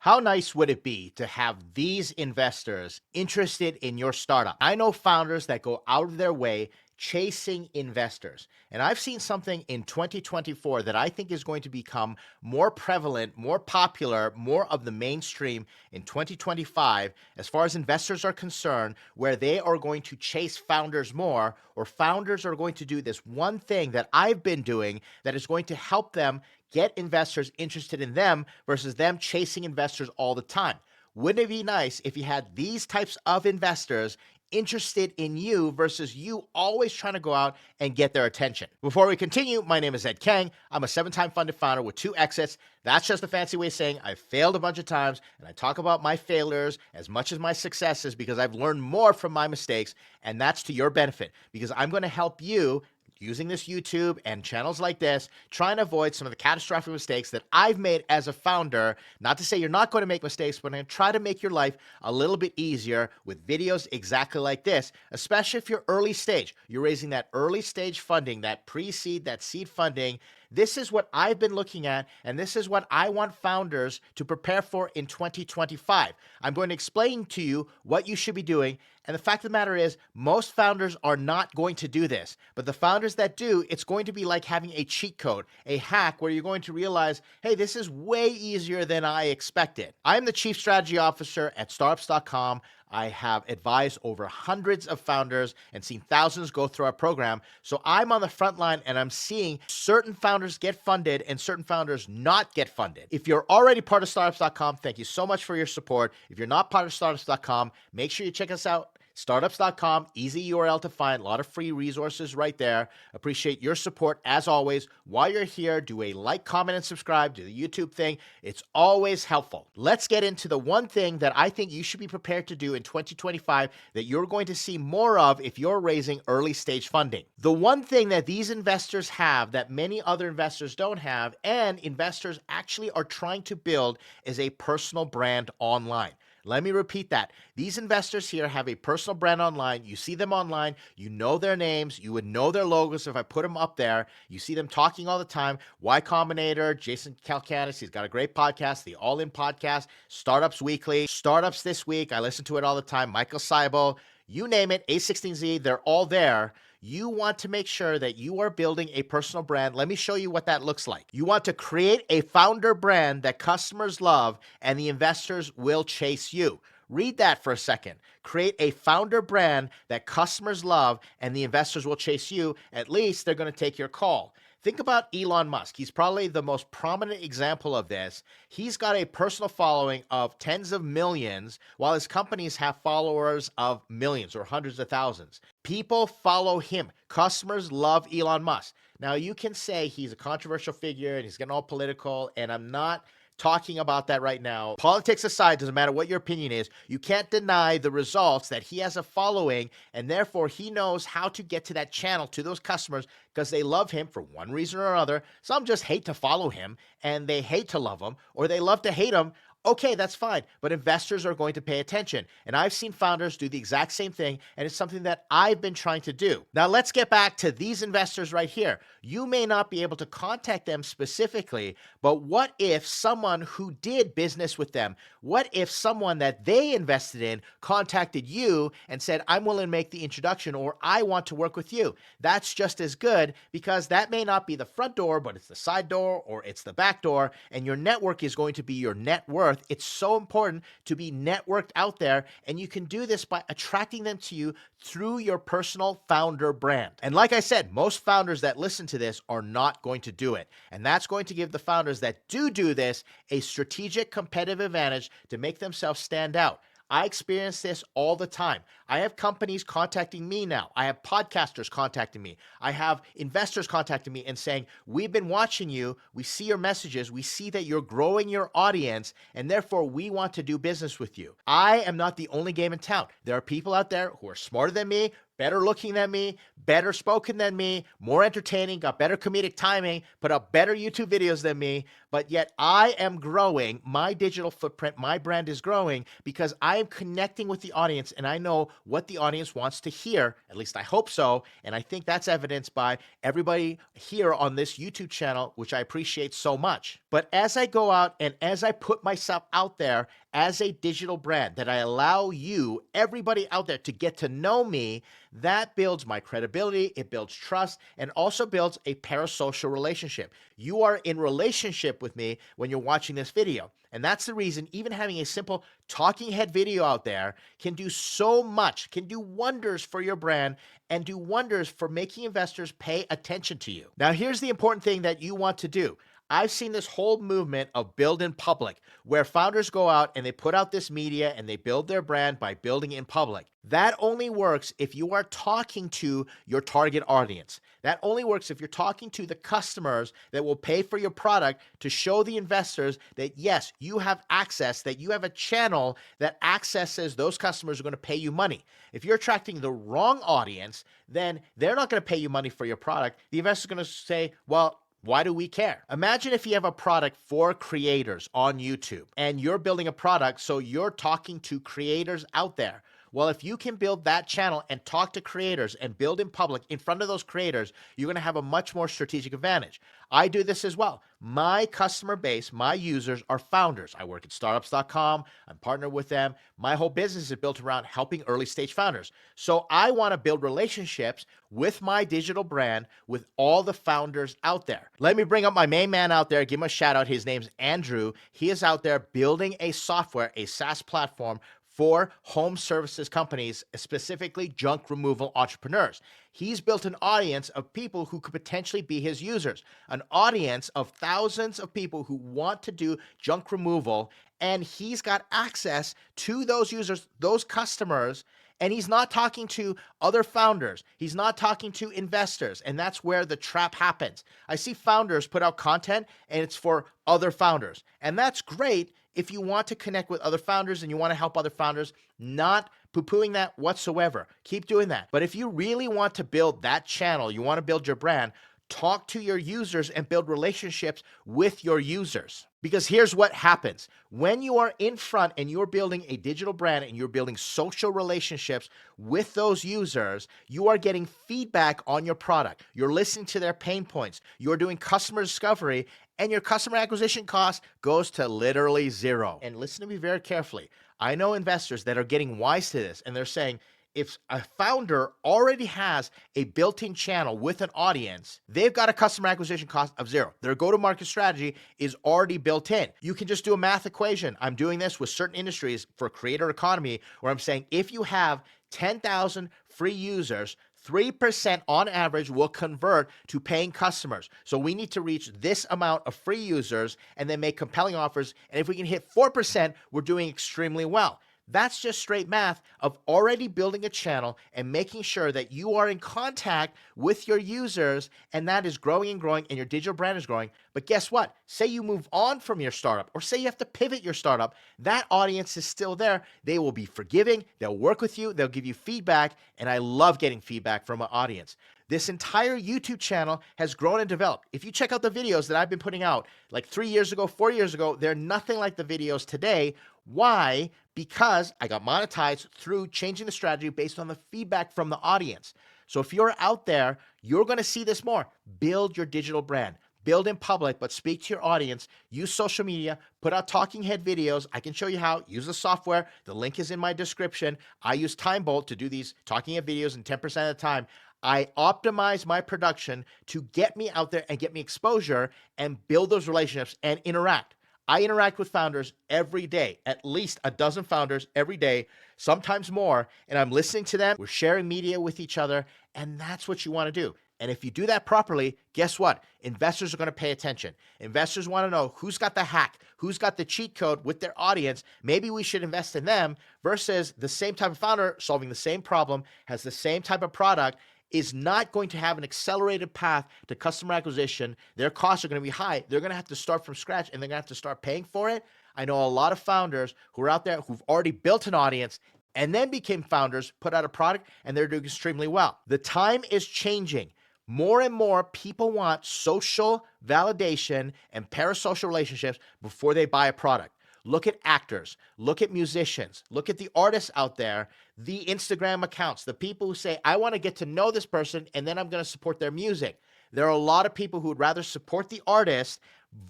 How nice would it be to have these investors interested in your startup? I know founders that go out of their way chasing investors. And I've seen something in 2024 that I think is going to become more prevalent, more popular, more of the mainstream in 2025 as far as investors are concerned, where they are going to chase founders more, or founders are going to do this one thing that I've been doing that is going to help them get investors interested in them versus them chasing investors all the time. Wouldn't it be nice if you had these types of investors interested in you versus you always trying to go out and get their attention? Before we continue, my name is Ed Kang. I'm a 7-time funded founder with 2 exits. That's just a fancy way of saying I've failed a bunch of times, and I talk about my failures as much as my successes because I've learned more from my mistakes, and that's to your benefit because I'm going to help you using this YouTube and channels like this, trying to avoid some of the catastrophic mistakes that I've made as a founder. Not to say you're not going to make mistakes, but I'm going to try to make your life a little bit easier with videos exactly like this, especially if you're early stage. You're raising that early stage funding, that pre-seed, that seed funding. This is what I've been looking at, and this is what I want founders to prepare for in 2025. I'm going to explain to you what you should be doing. And the fact of the matter is, most founders are not going to do this. But the founders that do, it's going to be like having a cheat code, a hack where you're going to realize, hey, this is way easier than I expected. I'm the Chief Strategy Officer at startups.com. I have advised over hundreds of founders and seen thousands go through our program. So I'm on the front line and I'm seeing certain founders get funded and certain founders not get funded. If you're already part of startups.com, thank you so much for your support. If you're not part of startups.com, make sure you check us out. Startups.com, easy URL to find, a lot of free resources right there. Appreciate your support as always. While you're here, do a like, comment, and subscribe to the YouTube thing. It's always helpful. Let's get into the one thing that I think you should be prepared to do in 2025 that you're going to see more of if you're raising early stage funding. The one thing that these investors have that many other investors don't have, and investors actually are trying to build, is a personal brand online. Let me repeat that. These investors here have a personal brand online. You see them online. You know their names. You would know their logos if I put them up there. You see them talking all the time. Y Combinator, Jason Calcanis, he's got a great podcast, the All In Podcast, Startups Weekly, Startups This Week. I listen to it all the time. Michael Seibel, you name it, A16Z, they're all there. You want to make sure that you are building a personal brand. Let me show you what that looks like. You want to create a founder brand that customers love and the investors will chase you. Read that for a second. Create a founder brand that customers love and the investors will chase you. At least they're going to take your call. Think about Elon Musk. He's probably the most prominent example of this. He's got a personal following of tens of millions, while his companies have followers of millions or hundreds of thousands. People follow him. Customers love Elon Musk. Now, you can say he's a controversial figure and he's getting all political, and I'm not talking about that right now. Politics aside, doesn't matter what your opinion is, you can't deny the results that he has a following, and therefore he knows how to get to that channel, to those customers, because they love him for one reason or another. Some just hate to follow him, and they hate to love him, or they love to hate him. Okay, that's fine, but investors are going to pay attention. And I've seen founders do the exact same thing, and it's something that I've been trying to do. Now, let's get back to these investors right here. You may not be able to contact them specifically, but what if someone who did business with them, what if someone that they invested in contacted you and said, I'm willing to make the introduction, or I want to work with you? That's just as good, because that may not be the front door, but it's the side door or it's the back door, and your network is going to be your net worth. It's so important to be networked out there, and you can do this by attracting them to you through your personal founder brand. And like I said, most founders that listen to this are not going to do it. And that's going to give the founders that do this a strategic competitive advantage to make themselves stand out. I experience this all the time. I have companies contacting me now. I have podcasters contacting me. I have investors contacting me and saying, we've been watching you. We see your messages. We see that you're growing your audience, and therefore we want to do business with you. I am not the only game in town. There are people out there who are smarter than me, better looking than me, better spoken than me, more entertaining, got better comedic timing, put up better YouTube videos than me, but yet I am growing. My digital footprint, my brand is growing because I am connecting with the audience and I know what the audience wants to hear. At least I hope so. And I think that's evidenced by everybody here on this YouTube channel, which I appreciate so much. But as I go out and as I put myself out there as a digital brand, that I allow you, everybody out there, to get to know me, that builds my credibility, it builds trust, and also builds a parasocial relationship. You are in relationship with me when you're watching this video. And that's the reason even having a simple talking head video out there can do so much, can do wonders for your brand and do wonders for making investors pay attention to you. Now, here's the important thing that you want to do. I've seen this whole movement of build in public, where founders go out and they put out this media and they build their brand by building in public. That only works if you are talking to your target audience. That only works if you're talking to the customers that will pay for your product, to show the investors that yes, you have access, that you have a channel that accesses those customers who are going to pay you money. If you're attracting the wrong audience, then they're not going to pay you money for your product. The investor's going to say, well, why do we care? Imagine if you have a product for creators on YouTube and you're building a product so you're talking to creators out there. Well, if you can build that channel and talk to creators and build in public in front of those creators, you're going to have a much more strategic advantage. I do this as well. My customer base, my users are founders. I work at startups.com. I'm partnered with them. My whole business is built around helping early stage founders. So I want to build relationships with my digital brand with all the founders out there. Let me bring up my main man out there, give him a shout out. His name's Andrew. He is out there building a software, a SaaS platform for home services companies, specifically junk removal entrepreneurs. He's built an audience of people who could potentially be his users, an audience of thousands of people who want to do junk removal, and he's got access to those users, those customers, and he's not talking to other founders. He's not talking to investors, and that's where the trap happens. I see founders put out content, and it's for other founders, and that's great if you want to connect with other founders and you want to help other founders. Not poo-pooing that whatsoever. Keep doing that. But if you really want to build that channel, you want to build your brand, talk to your users and build relationships with your users. Because here's what happens. When you are in front and you're building a digital brand and you're building social relationships with those users, you are getting feedback on your product. You're listening to their pain points. You're doing customer discovery, and your customer acquisition cost goes to literally zero. And listen to me very carefully. I know investors that are getting wise to this, and they're saying, if a founder already has a built-in channel with an audience, they've got a customer acquisition cost of zero. Their go-to-market strategy is already built in. You can just do a math equation. I'm doing this with certain industries for creator economy, where I'm saying if you have 10,000 free users, 3% on average will convert to paying customers. So we need to reach this amount of free users and then make compelling offers. And if we can hit 4%, we're doing extremely well. That's just straight math of already building a channel and making sure that you are in contact with your users, and that is growing and growing, and your digital brand is growing. But guess what? Say you move on from your startup, or say you have to pivot your startup, that audience is still there. They will be forgiving, they'll work with you, they'll give you feedback, and I love getting feedback from an audience. This entire YouTube channel has grown and developed. If you check out the videos that I've been putting out like 3 years ago, 4 years ago, they're nothing like the videos today. Why? Because I got monetized through changing the strategy based on the feedback from the audience. So if you're out there, you're going to see this more. Build your digital brand. Build in public, but speak to your audience. Use social media. Put out talking head videos. I can show you how. Use the software. The link is in my description. I use TimeBolt to do these talking head videos in 10% of the time. I optimize my production to get me out there and get me exposure and build those relationships and interact. I interact with founders every day, at least a dozen founders every day, sometimes more, and I'm listening to them. We're sharing media with each other, and that's what you want to do. And if you do that properly, guess what? Investors are going to pay attention. Investors want to know who's got the hack, who's got the cheat code with their audience. Maybe we should invest in them versus the same type of founder solving the same problem, has the same type of product, is not going to have an accelerated path to customer acquisition. Their costs are going to be high. They're going to have to start from scratch, and they're going to have to start paying for it. I know a lot of founders who are out there who've already built an audience, and then became founders, put out a product, and they're doing extremely well. The time is changing. More and more people want social validation and parasocial relationships before they buy a product. Look at actors, look at musicians, look at the artists out there, the Instagram accounts, the people who say, I want to get to know this person and then I'm going to support their music. There are a lot of people who would rather support the artist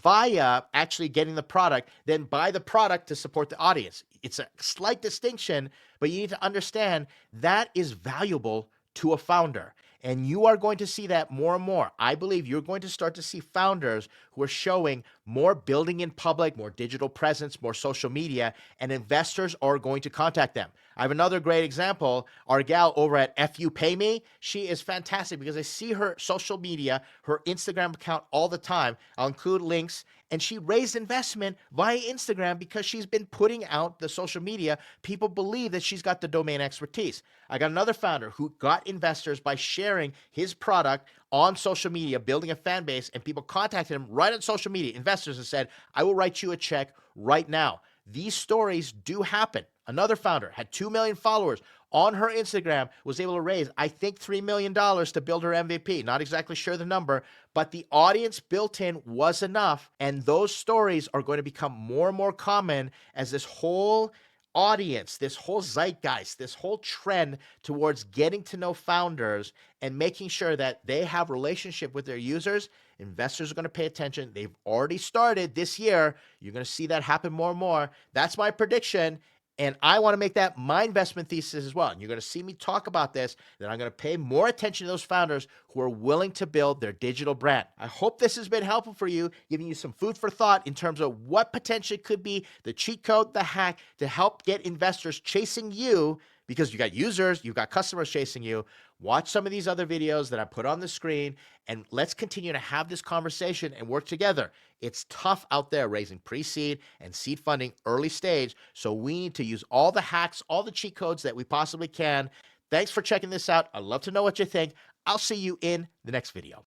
via actually getting the product than buy the product to support the audience. It's a slight distinction, but you need to understand that is valuable to a founder. And you are going to see that more and more. I believe you're going to start to see founders who are showing more building in public, more digital presence, more social media, and investors are going to contact them. I have another great example. Our gal over at FU Pay Me, she is fantastic because I see her social media, her Instagram account all the time. I'll include links. And she raised investment via Instagram because she's been putting out the social media. People believe that she's got the domain expertise. I got another founder who got investors by sharing his product on social media, building a fan base, and people contacted him right on social media, investors, and said, I will write you a check right now. These stories do happen. Another founder had 2 million followers on her Instagram, was able to raise, I think, $3 million to build her MVP. Not exactly sure the number, but the audience built in was enough. And those stories are going to become more and more common as this whole audience, this whole zeitgeist, this whole trend towards getting to know founders and making sure that they have relationship with their users. Investors are going to pay attention. They've already started this year. You're going to see that happen more and more. That's my prediction. And I want to make that my investment thesis as well. And you're going to see me talk about this, that I'm going to pay more attention to those founders who are willing to build their digital brand. I hope this has been helpful for you, giving you some food for thought in terms of what potentially could be the cheat code, the hack to help get investors chasing you, because you got users, you've got customers chasing you. Watch some of these other videos that I put on the screen, and let's continue to have this conversation and work together. It's tough out there raising pre-seed and seed funding early stage, so we need to use all the hacks, all the cheat codes that we possibly can. Thanks for checking this out. I'd love to know what you think. I'll see you in the next video.